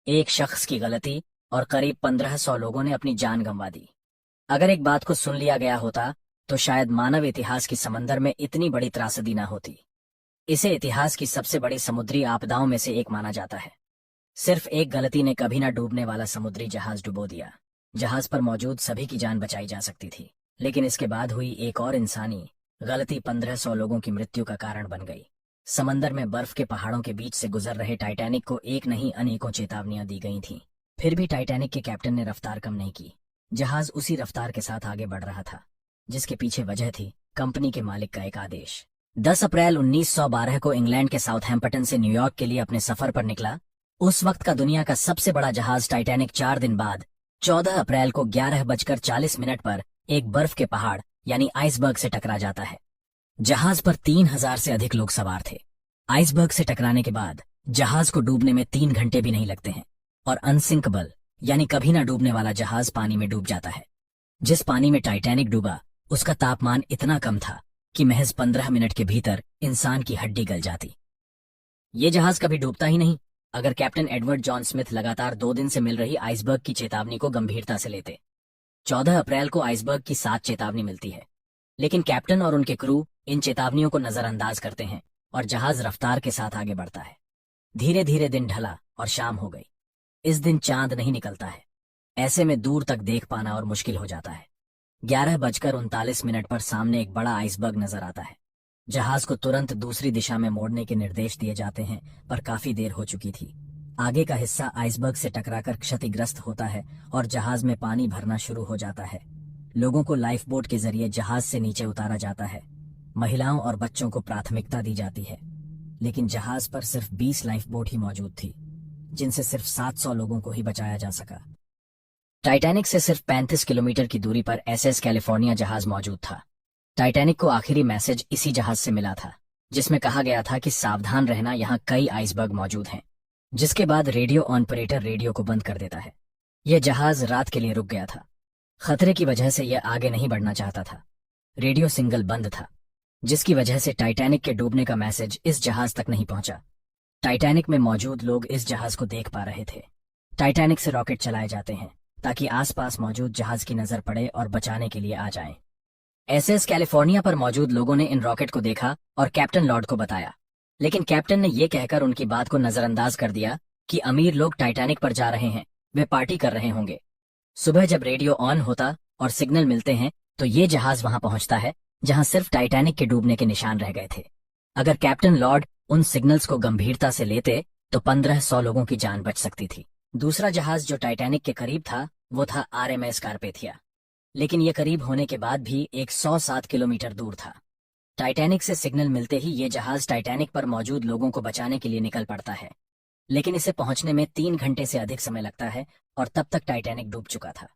एक शख्स की गलती और करीब 1500 लोगों ने अपनी जान गंवा दी। अगर एक बात को सुन लिया गया होता तो शायद मानव इतिहास की समंदर में इतनी बड़ी त्रासदी ना होती। इसे इतिहास की सबसे बड़ी समुद्री आपदाओं में से एक माना जाता है। सिर्फ एक गलती ने कभी ना डूबने वाला समुद्री जहाज डुबो दिया। जहाज पर मौजूद सभी की जान बचाई जा सकती थी, लेकिन इसके बाद हुई एक और इंसानी गलती 1500 लोगों की मृत्यु का कारण बन गई। समंदर में बर्फ के पहाड़ों के बीच से गुजर रहे टाइटैनिक को एक नहीं अनेकों चेतावनियां दी गई थीं। फिर भी टाइटैनिक के कैप्टन ने रफ्तार कम नहीं की। जहाज उसी रफ्तार के साथ आगे बढ़ रहा था, जिसके पीछे वजह थी कंपनी के मालिक का एक आदेश। 10 अप्रैल 1912 को इंग्लैंड के साउथहैम्पटन से न्यूयॉर्क के लिए अपने सफर पर निकला। उस वक्त का दुनिया का सबसे बड़ा जहाज टाइटैनिक 4 दिन बाद 14 अप्रैल को 11:40 पर एक बर्फ के पहाड़ यानी आइसबर्ग से टकरा जाता है। जहाज पर 3000 से अधिक लोग सवार थे। आइसबर्ग से टकराने के बाद जहाज को डूबने में 3 घंटे भी नहीं लगते हैं और अनसिंकबल यानी कभी ना डूबने वाला जहाज पानी में डूब जाता है। जिस पानी में टाइटैनिक डूबा उसका तापमान इतना कम था कि महज 15 मिनट के भीतर इंसान की हड्डी गल जाती। ये जहाज कभी डूबता ही नहीं अगर कैप्टन एडवर्ड जॉन स्मिथ लगातार 2 दिन से मिल रही आइसबर्ग की चेतावनी को गंभीरता से लेते। 14 अप्रैल को आइसबर्ग की 7 चेतावनी मिलती है, लेकिन कैप्टन और उनके क्रू इन चेतावनियों को नजरअंदाज करते हैं और जहाज रफ्तार के साथ आगे बढ़ता है। धीरे धीरे दिन ढला और शाम हो गई। इस दिन चांद नहीं निकलता है। ऐसे में दूर तक देख पाना और मुश्किल हो जाता है। 11:39 पर सामने एक बड़ा आइसबर्ग नजर आता है। जहाज को तुरंत दूसरी दिशा में मोड़ने के निर्देश दिए जाते हैं, पर काफी देर हो चुकी थी। आगे का हिस्सा आइसबर्ग से टकराकर क्षतिग्रस्त होता है और जहाज में पानी भरना शुरू हो जाता है। लोगों को लाइफ बोट के जरिए जहाज से नीचे उतारा जाता है। महिलाओं और बच्चों को प्राथमिकता दी जाती है, लेकिन जहाज पर सिर्फ 20 लाइफ बोट ही मौजूद थी, जिनसे सिर्फ 700 लोगों को ही बचाया जा सका। टाइटैनिक से सिर्फ 35 किलोमीटर की दूरी पर एसएस कैलिफोर्निया जहाज मौजूद था। टाइटैनिक को आखिरी मैसेज इसी जहाज से मिला था, जिसमें कहा गया था कि सावधान रहना, यहाँ कई आइसबर्ग मौजूद हैं। जिसके बाद रेडियो ऑपरेटर रेडियो को बंद कर देता है। यह जहाज रात के लिए रुक गया था। खतरे की वजह से यह आगे नहीं बढ़ना चाहता था। रेडियो सिग्नल बंद था, जिसकी वजह से टाइटैनिक के डूबने का मैसेज इस जहाज तक नहीं पहुंचा। टाइटैनिक में मौजूद लोग इस जहाज को देख पा रहे थे। टाइटैनिक से रॉकेट चलाए जाते हैं ताकि आसपास मौजूद जहाज की नजर पड़े और बचाने के लिए आ जाएं। एसएस कैलिफोर्निया पर मौजूद लोगों ने इन रॉकेट को देखा और कैप्टन लॉर्ड को बताया, लेकिन कैप्टन ने यह कहकर उनकी बात को नजरअंदाज कर दिया कि अमीर लोग टाइटैनिक पर जा रहे हैं, वे पार्टी कर रहे होंगे। सुबह जब रेडियो ऑन होता और सिग्नल मिलते हैं तो ये जहाज वहां पहुंचता है जहां सिर्फ टाइटैनिक के डूबने के निशान रह गए थे। अगर कैप्टन लॉर्ड उन सिग्नल्स को गंभीरता से लेते तो 1500 लोगों की जान बच सकती थी। दूसरा जहाज जो टाइटैनिक के करीब था वो था आरएमएस कारपेथिया, लेकिन ये करीब होने के बाद भी 107 किलोमीटर दूर था। टाइटैनिक से सिग्नल मिलते ही ये जहाज टाइटैनिक पर मौजूद लोगों को बचाने के लिए निकल पड़ता है, लेकिन इसे पहुंचने में 3 घंटे से अधिक समय लगता है और तब तक टाइटैनिक डूब चुका था।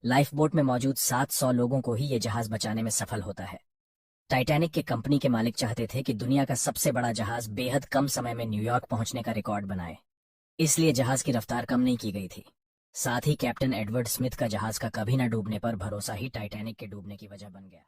लाइफ बोट में मौजूद 700 लोगों को ही ये जहाज बचाने में सफल होता है। टाइटैनिक के कंपनी के मालिक चाहते थे कि दुनिया का सबसे बड़ा जहाज बेहद कम समय में न्यूयॉर्क पहुंचने का रिकॉर्ड बनाए, इसलिए जहाज की रफ्तार कम नहीं की गई थी। साथ ही कैप्टन एडवर्ड स्मिथ का जहाज का कभी न डूबने पर भरोसा ही टाइटैनिक के डूबने की वजह बन गया।